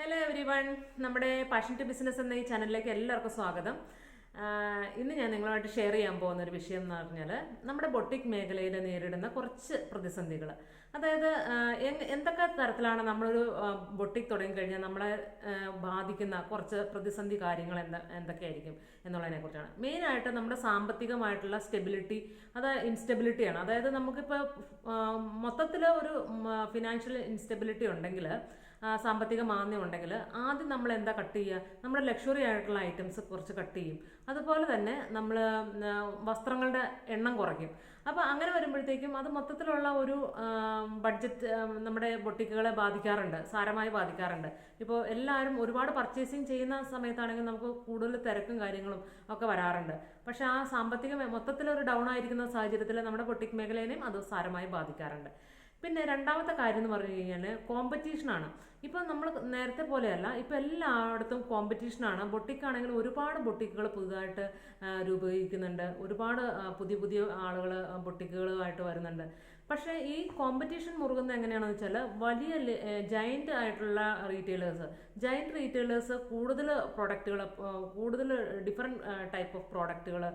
Hello every one, നമ്മുടെ passion to business എന്ന ഈ ചാനലിലേക്ക് എല്ലാവർക്കും സ്വാഗതം. ഇന്ന് ഞാൻ നിങ്ങളുമായിട്ട് ഷെയർ ചെയ്യാൻ പോകുന്ന ഒരു വിഷയം എന്ന് പറഞ്ഞാൽ നമ്മുടെ ബൊട്ടിക് മേഖലയിൽ നേരിടുന്ന കുറച്ച് പ്രതിസന്ധികൾ. അതായത് എന്തൊക്കെ തരത്തിലാണ് നമ്മളൊരു ബൊട്ടിക് തുടങ്ങിക്കഴിഞ്ഞാൽ നമ്മളെ ബാധിക്കുന്ന കുറച്ച് പ്രതിസന്ധി കാര്യങ്ങൾ എന്തൊക്കെയായിരിക്കും എന്നുള്ളതിനെ കുറിച്ചാണ്. മെയിനായിട്ട് നമ്മുടെ സാമ്പത്തികമായിട്ടുള്ള സ്റ്റെബിലിറ്റി, അത് ഇൻസ്റ്റെബിലിറ്റിയാണ്. അതായത് നമുക്കിപ്പോൾ മൊത്തത്തിൽ ഒരു ഫിനാൻഷ്യൽ ഇൻസ്റ്റെബിലിറ്റി ഉണ്ടെങ്കിൽ, സാമ്പത്തിക മാന്ദ്യം ഉണ്ടെങ്കിൽ ആദ്യം നമ്മൾ എന്താ കട്ട് ചെയ്യുക? നമ്മുടെ ലക്ഷറി ആയിട്ടുള്ള ഐറ്റംസ് കുറച്ച് കട്ട് ചെയ്യും. അതുപോലെ തന്നെ നമ്മൾ വസ്ത്രങ്ങളുടെ എണ്ണം കുറയ്ക്കും. അപ്പോൾ അങ്ങനെ വരുമ്പോഴത്തേക്കും അത് മൊത്തത്തിലുള്ള ഒരു ബഡ്ജറ്റ് നമ്മുടെ ബൊട്ടിക്കുകളെ ബാധിക്കാറുണ്ട്, സാരമായി ബാധിക്കാറുണ്ട്. ഇപ്പോൾ എല്ലാവരും ഒരുപാട് പർച്ചേസിങ് ചെയ്യുന്ന സമയത്താണെങ്കിൽ നമുക്ക് കൂടുതൽ തിരക്കും കാര്യങ്ങളും ഒക്കെ വരാറുണ്ട്. പക്ഷെ ആ സാമ്പത്തിക മൊത്തത്തിലൊരു ഡൗൺ ആയിരിക്കുന്ന സാഹചര്യത്തിൽ നമ്മുടെ ബൊട്ടിക് മേഖലയെയും അത് സാരമായി ബാധിക്കാറുണ്ട്. പിന്നെ രണ്ടാമത്തെ കാര്യം എന്ന് പറഞ്ഞു കഴിഞ്ഞാൽ കോമ്പറ്റീഷനാണ്. ഇപ്പം നമ്മൾ നേരത്തെ പോലെയല്ല, ഇപ്പം എല്ലായിടത്തും കോമ്പറ്റീഷനാണ്. ബൊട്ടിക്കാണെങ്കിൽ ഒരുപാട് ബൊട്ടിക്കുകൾ പുതുതായിട്ട് രൂപീകരിക്കുന്നുണ്ട്. ഒരുപാട് പുതിയ പുതിയ ആളുകൾ ബൊട്ടിക്കുകളുമായിട്ട് വരുന്നുണ്ട്. പക്ഷേ ഈ കോമ്പറ്റീഷൻ മുറുകുന്നത് എങ്ങനെയാണെന്ന് വെച്ചാൽ വലിയ ജയൻ്റ് ആയിട്ടുള്ള റീറ്റെയിലേഴ്സ് കൂടുതൽ പ്രൊഡക്റ്റുകൾ, കൂടുതൽ ഡിഫറെൻറ്റ് ടൈപ്പ് ഓഫ് പ്രോഡക്റ്റുകൾ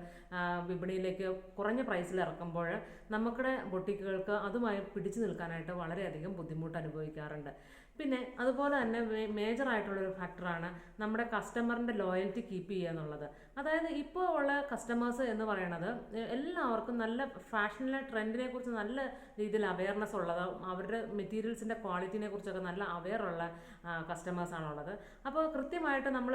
വിപണിയിലേക്ക് കുറഞ്ഞ പ്രൈസിൽ ഇറക്കുമ്പോൾ നമ്മുടെ ബൊട്ടിക്കുകൾക്ക് അതുമായി പിടിച്ചു നിൽക്കാനായിട്ട് വളരെയധികം ബുദ്ധിമുട്ട് അനുഭവിക്കാറുണ്ട്. പിന്നെ അതുപോലെ തന്നെ മേജറായിട്ടുള്ളൊരു ഫാക്ടറാണ് നമ്മുടെ കസ്റ്റമറിൻ്റെ ലോയൽറ്റി കീപ്പ് ചെയ്യുക എന്നുള്ളത്. അതായത് ഇപ്പോൾ ഉള്ള കസ്റ്റമേഴ്സ് എന്ന് പറയുന്നത് എല്ലാവർക്കും നല്ല ഫാഷനിലെ ട്രെൻഡിനെ കുറിച്ച് നല്ല രീതിയിൽ അവയർനെസ് ഉള്ളത്, അവരുടെ മെറ്റീരിയൽസിൻ്റെ ക്വാളിറ്റിനെ കുറിച്ചൊക്കെ നല്ല അവെയറുള്ള കസ്റ്റമേഴ്സാണുള്ളത്. അപ്പോൾ കൃത്യമായിട്ട് നമ്മൾ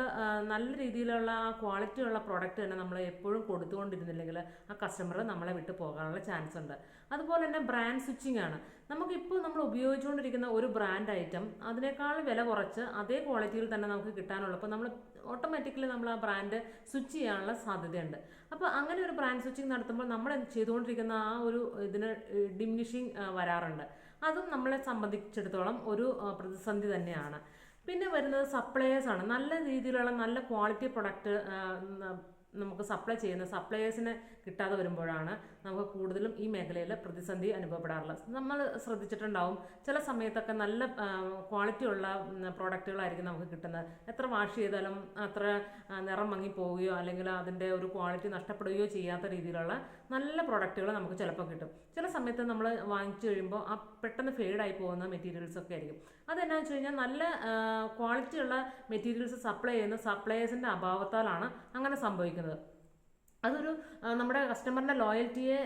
നല്ല രീതിയിലുള്ള ആ ക്വാളിറ്റിയുള്ള പ്രോഡക്റ്റ് തന്നെ നമ്മൾ എപ്പോഴും കൊടുത്തുകൊണ്ടിരുന്നില്ലെങ്കിൽ ആ കസ്റ്റമർ നമ്മളെ വിട്ടു പോകാനുള്ള ചാൻസ് ഉണ്ട്. അതുപോലെ തന്നെ ബ്രാൻഡ് സ്വിച്ചിങ് ആണ്. നമുക്കിപ്പോൾ നമ്മൾ ഉപയോഗിച്ചുകൊണ്ടിരിക്കുന്ന ഒരു ബ്രാൻഡ് ഐറ്റം അതിനേക്കാൾ വില കുറച്ച് അതേ ക്വാളിറ്റിയിൽ തന്നെ നമുക്ക് കിട്ടാനുള്ള, അപ്പോൾ നമ്മൾ ഓട്ടോമാറ്റിക്കലി നമ്മൾ ആ ബ്രാൻഡ് സ്വിച്ച് ചെയ്യാനുള്ള സാധ്യതയുണ്ട്. അപ്പോൾ അങ്ങനെ ഒരു ബ്രാൻഡ് സ്വിച്ചിങ് നടത്തുമ്പോൾ നമ്മൾ ചെയ്തുകൊണ്ടിരിക്കുന്ന ആ ഒരു ഇതിന് ഡിമിനിഷിങ് വരാറുണ്ട്. അതും നമ്മളെ സംബന്ധിച്ചിടത്തോളം ഒരു പ്രതിസന്ധി തന്നെയാണ്. പിന്നെ വരുന്നത് സപ്ലയേഴ്സാണ്. നല്ല രീതിയിലുള്ള നല്ല ക്വാളിറ്റി പ്രൊഡക്റ്റ് നമുക്ക് സപ്ലൈ ചെയ്യുന്ന സപ്ലയേഴ്സിനെ കിട്ടാതെ വരുമ്പോഴാണ് നമുക്ക് കൂടുതലും ഈ മേഖലയിൽ പ്രതിസന്ധി അനുഭവപ്പെടാറുള്ളത്. നമ്മൾ ശ്രദ്ധിച്ചിട്ടുണ്ടാവും, ചില സമയത്തൊക്കെ നല്ല ക്വാളിറ്റിയുള്ള പ്രോഡക്റ്റുകളായിരിക്കും നമുക്ക് കിട്ടുന്നത്. എത്ര വാഷ് ചെയ്താലും അത്ര നിറം മങ്ങി പോവുകയോ അല്ലെങ്കിൽ അതിൻ്റെ ഒരു ക്വാളിറ്റി നഷ്ടപ്പെടുകയോ ചെയ്യാത്ത രീതിയിലുള്ള നല്ല പ്രോഡക്റ്റുകൾ നമുക്ക് ചിലപ്പോൾ കിട്ടും. ചില സമയത്ത് നമ്മൾ വാങ്ങിച്ചു കഴിയുമ്പോൾ ആ പെട്ടെന്ന് ഫെയ്ഡായി പോകുന്ന മെറ്റീരിയൽസൊക്കെ ആയിരിക്കും. അതെന്നാന്ന് വെച്ച് കഴിഞ്ഞാൽ നല്ല ക്വാളിറ്റിയുള്ള മെറ്റീരിയൽസ് സപ്ലൈ ചെയ്യുന്ന സപ്ലയേഴ്സിൻ്റെ അഭാവത്താലാണ് അങ്ങനെ സംഭവിക്കുന്നത്. അതൊരു നമ്മുടെ കസ്റ്റമറിൻ്റെ ലോയൽറ്റിയെ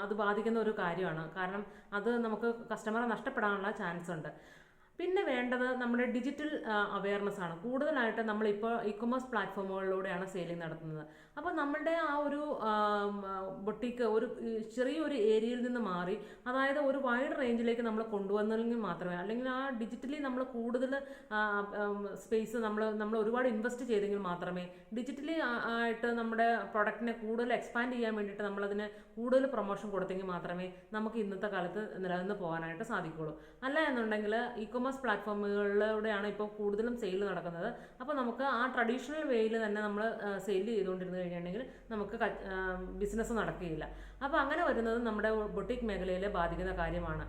അത് ബാധിക്കുന്ന ഒരു കാര്യമാണ്. കാരണം അത് നമുക്ക് കസ്റ്റമറെ നഷ്ടപ്പെടാനുള്ള ചാൻസ് ഉണ്ട്. പിന്നെ വേണ്ടത് നമ്മുടെ ഡിജിറ്റൽ അവെയർനെസ് ആണ്. കൂടുതലായിട്ട് നമ്മളിപ്പോൾ ഇ കൊമേഴ്സ് പ്ലാറ്റ്ഫോമുകളിലൂടെയാണ് സെയിലിംഗ് നടത്തുന്നത്. അപ്പോൾ നമ്മളുടെ ആ ഒരു ബൊട്ടിക്ക് ഒരു ചെറിയൊരു ഏരിയയിൽ നിന്ന് മാറി, അതായത് ഒരു വൈഡ് റേഞ്ചിലേക്ക് നമ്മൾ കൊണ്ടുവന്നെങ്കിൽ മാത്രമേ, അല്ലെങ്കിൽ ആ ഡിജിറ്റലി നമ്മൾ കൂടുതൽ സ്പേസ് നമ്മൾ ഒരുപാട് ഇൻവെസ്റ്റ് ചെയ്തെങ്കിൽ മാത്രമേ, ഡിജിറ്റലി ആയിട്ട് നമ്മുടെ പ്രൊഡക്റ്റിനെ കൂടുതൽ എക്സ്പാൻഡ് ചെയ്യാൻ വേണ്ടിയിട്ട് നമ്മളതിന് കൂടുതൽ പ്രൊമോഷൻ കൊടുത്തെങ്കിൽ മാത്രമേ നമുക്ക് ഇന്നത്തെ കാലത്ത് നിലനിന്ന് പോകാനായിട്ട് സാധിക്കുകയുള്ളൂ. അല്ല എന്നുണ്ടെങ്കിൽ ഇ കൊമേഴ്സ് പ്ലാറ്റ്ഫോമുകളിലൂടെയാണ് ഇപ്പോൾ കൂടുതലും സെയിൽ നടക്കുന്നത്. അപ്പോൾ നമുക്ക് ആ ട്രഡീഷണൽ വേയിൽ തന്നെ നമ്മൾ സെയിൽ ചെയ്തുകൊണ്ടിരുന്നു കഴിഞ്ഞിട്ടുണ്ടെങ്കിൽ നമുക്ക് ബിസിനസ് നടക്കുകയില്ല. അപ്പോൾ അങ്ങനെ വരുന്നത് നമ്മുടെ ബൊട്ടിക് മേഖലയെ ബാധിക്കുന്ന കാര്യമാണ്.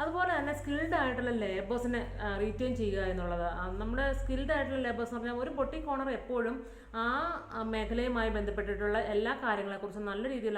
അതുപോലെ തന്നെ സ്കിൽഡ് ആയിട്ടുള്ള ലേബേഴ്സിനെ റീറ്റെയിൻ ചെയ്യുക എന്നുള്ളത്. നമ്മുടെ സ്കിൽഡ് ആയിട്ടുള്ള ലേബേഴ്സ് എന്ന് പറഞ്ഞാൽ ഒരു ബൊട്ടിക് ഓണർ എപ്പോഴും ആ മേഖലയുമായി ബന്ധപ്പെട്ടിട്ടുള്ള എല്ലാ കാര്യങ്ങളെക്കുറിച്ചും നല്ല രീതിയിൽ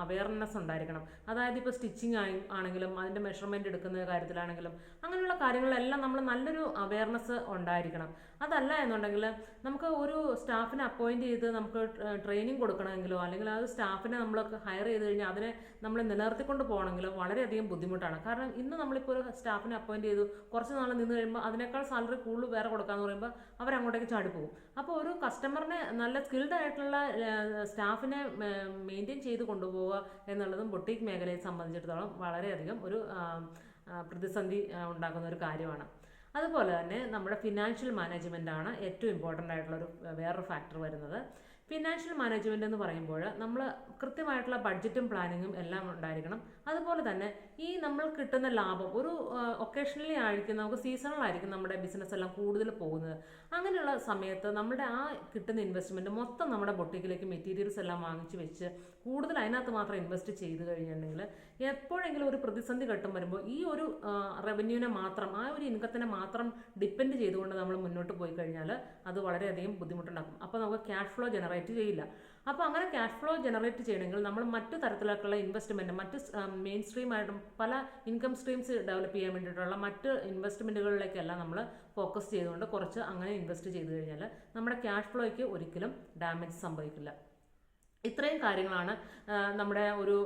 അവയർനെസ് ഉണ്ടായിരിക്കണം. അതായത് ഇപ്പോൾ സ്റ്റിച്ചിങ് ആണെങ്കിലും അതിൻ്റെ മെഷർമെൻറ്റ് എടുക്കുന്ന കാര്യത്തിലാണെങ്കിലും അങ്ങനെയുള്ള കാര്യങ്ങളെല്ലാം നമ്മൾ നല്ലൊരു അവയർനെസ് ഉണ്ടായിരിക്കണം. അതല്ല എന്നുണ്ടെങ്കിൽ നമുക്ക് ഒരു സ്റ്റാഫിനെ അപ്പോയിൻറ്റ് ചെയ്ത് നമുക്ക് ട്രെയിനിങ് കൊടുക്കണമെങ്കിലോ അല്ലെങ്കിൽ ആ സ്റ്റാഫിനെ നമ്മൾ ഹയർ ചെയ്ത് കഴിഞ്ഞാൽ അതിനെ നമ്മൾ നിലനിർത്തിക്കൊണ്ട് പോകണമെങ്കിലോ വളരെയധികം ബുദ്ധിമുട്ടാണ്. കാരണം ഇന്ന് നമ്മളിപ്പോൾ ഒരു സ്റ്റാഫിനെ അപ്പോയിൻറ്റ് ചെയ്തു, കുറച്ച് നാൾ നിന്ന് കഴിയുമ്പോൾ അതിനേക്കാൾ സാലറി കൂടുതൽ വേറെ കൊടുക്കാമെന്ന് പറയുമ്പോൾ അവരങ്ങോട്ടേക്ക് ചാടിപ്പോകും. അപ്പോൾ ഒരു കസ്റ്റമറിനെ നല്ല സ്കിൽഡ് ആയിട്ടുള്ള സ്റ്റാഫിനെ മെയിൻറ്റെയിൻ ചെയ്ത് കൊണ്ടുപോവുക എന്നുള്ളതും ബൊട്ടിക് മേഖലയെ സംബന്ധിച്ചിടത്തോളം വളരെയധികം ഒരു പ്രതിസന്ധി ഉണ്ടാക്കുന്ന ഒരു കാര്യമാണ്. അതുപോലെ തന്നെ നമ്മുടെ ഫിനാൻഷ്യൽ മാനേജ്മെൻ്റ് ആണ് ഏറ്റവും ഇമ്പോർട്ടൻ്റ് ആയിട്ടുള്ളൊരു വേറൊരു ഫാക്ടർ വരുന്നത്. ഫിനാൻഷ്യൽ മാനേജ്മെന്റ് എന്ന് പറയുമ്പോൾ നമ്മൾ കൃത്യമായിട്ടുള്ള ബഡ്ജറ്റും പ്ലാനിങ്ങും എല്ലാം ഉണ്ടായിരിക്കണം. അതുപോലെ തന്നെ ഈ നമ്മൾ കിട്ടുന്ന ലാഭം ഒരു ഒക്കേഷണലി ആയിരിക്കും, നമുക്ക് സീസണൽ ആയിരിക്കും നമ്മുടെ ബിസിനസ് എല്ലാം കൂടുതൽ പോകുന്നത്. അങ്ങനെയുള്ള സമയത്ത് നമ്മുടെ ആ കിട്ടുന്ന ഇൻവെസ്റ്റ്മെന്റ് മൊത്തം നമ്മുടെ ബൊട്ടിക്കിലേക്ക് മെറ്റീരിയൽസ് എല്ലാം വാങ്ങിച്ച് വെച്ച് കൂടുതൽ അതിനകത്ത് മാത്രം ഇൻവെസ്റ്റ് ചെയ്ത് കഴിഞ്ഞിട്ടുണ്ടെങ്കിൽ എപ്പോഴെങ്കിലും ഒരു പ്രതിസന്ധി ഘട്ടം വരുമ്പോൾ ഈ ഒരു റവന്യൂവിനെ മാത്രം, ആ ഒരു ഇൻകത്തിനെ മാത്രം ഡിപ്പെൻഡ് ചെയ്തുകൊണ്ട് നമ്മൾ മുന്നോട്ട് പോയി കഴിഞ്ഞാൽ അത് വളരെയധികം ബുദ്ധിമുട്ടുണ്ടാക്കും. അപ്പോൾ നമുക്ക് ക്യാഷ് ഫ്ലോ ജനറേറ്റ് ചെയ്യില്ല. അപ്പോൾ അങ്ങനെ ക്യാഷ് ഫ്ലോ ജനറേറ്റ് ചെയ്യണമെങ്കിൽ നമ്മൾ മറ്റു തരത്തിലേക്കുള്ള ഇൻവെസ്റ്റ്മെൻറ്റ്, മറ്റ് മെയിൻ സ്ട്രീം ആയിട്ടും പല ഇൻകം സ്ട്രീംസ് ഡെവലപ്പ് ചെയ്യാൻ വേണ്ടിയിട്ടുള്ള മറ്റ് ഇൻവെസ്റ്റ്മെൻറ്റുകളിലേക്കെല്ലാം നമ്മൾ ഫോക്കസ് ചെയ്തുകൊണ്ട് കുറച്ച് അങ്ങനെ ഇൻവെസ്റ്റ് ചെയ്ത് കഴിഞ്ഞാൽ നമ്മുടെ ക്യാഷ് ഫ്ലോയ്ക്ക് ഒരിക്കലും ഡാമേജ് സംഭവിക്കില്ല. ഇത്രയും കാര്യങ്ങളാണ് നമ്മുടെ ഒരു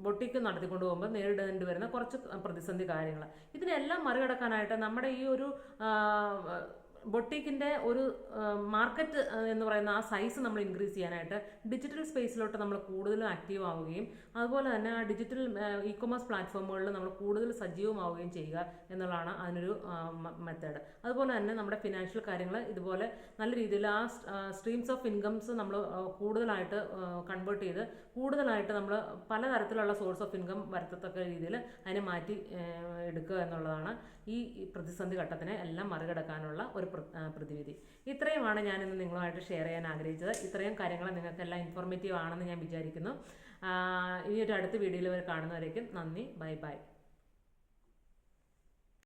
ബൊട്ടിക്ക് നടത്തിക്കൊണ്ട് പോകുമ്പോൾ നേരിടേണ്ടി വരുന്ന കുറച്ച് പ്രതിസന്ധി കാര്യങ്ങൾ. ഇതിനെല്ലാം മറികടക്കാനായിട്ട് നമ്മുടെ ഈ ഒരു ബൊട്ടീക്കിൻ്റെ ഒരു മാർക്കറ്റ് എന്ന് പറയുന്ന ആ സൈസ് നമ്മൾ ഇൻക്രീസ് ചെയ്യാനായിട്ട് ഡിജിറ്റൽ സ്പേസിലോട്ട് നമ്മൾ കൂടുതൽ ആക്റ്റീവ് ആവുകയും അതുപോലെ തന്നെ ആ ഡിജിറ്റൽ ഇ കൊമേഴ്സ് പ്ലാറ്റ്ഫോമുകളിൽ നമ്മൾ കൂടുതൽ സജീവമാവുകയും ചെയ്യുക എന്നുള്ളതാണ് അതിനൊരു മെത്തേഡ്. അതുപോലെ തന്നെ നമ്മുടെ ഫിനാൻഷ്യൽ കാര്യങ്ങൾ ഇതുപോലെ നല്ല രീതിയിൽ ആ സ്ട്രീംസ് ഓഫ് ഇൻകംസ് നമ്മൾ കൂടുതലായിട്ട് കൺവേർട്ട് ചെയ്ത് കൂടുതലായിട്ട് നമ്മൾ പലതരത്തിലുള്ള സോഴ്സ് ഓഫ് ഇൻകം വരത്തക്ക രീതിയിൽ അതിനെ മാറ്റി എടുക്കുക എന്നുള്ളതാണ് ഈ പ്രതിസന്ധി ഘട്ടത്തിനെ എല്ലാം മറികടക്കാനുള്ള ഒരു പ്രതിവിധി. ഇത്രയുമാണ് ഞാനിന്ന് നിങ്ങളുമായിട്ട് ഷെയർ ചെയ്യാൻ ആഗ്രഹിച്ചത്. ഇത്രയും കാര്യങ്ങൾ നിങ്ങൾക്കെല്ലാം ഇൻഫോർമേറ്റീവ് ആണെന്ന് ഞാൻ വിചാരിക്കുന്നു. ഇനി ഒരു അടുത്ത വീഡിയോയിൽ കാണുന്നവരേക്കും നന്ദി. Bye bye.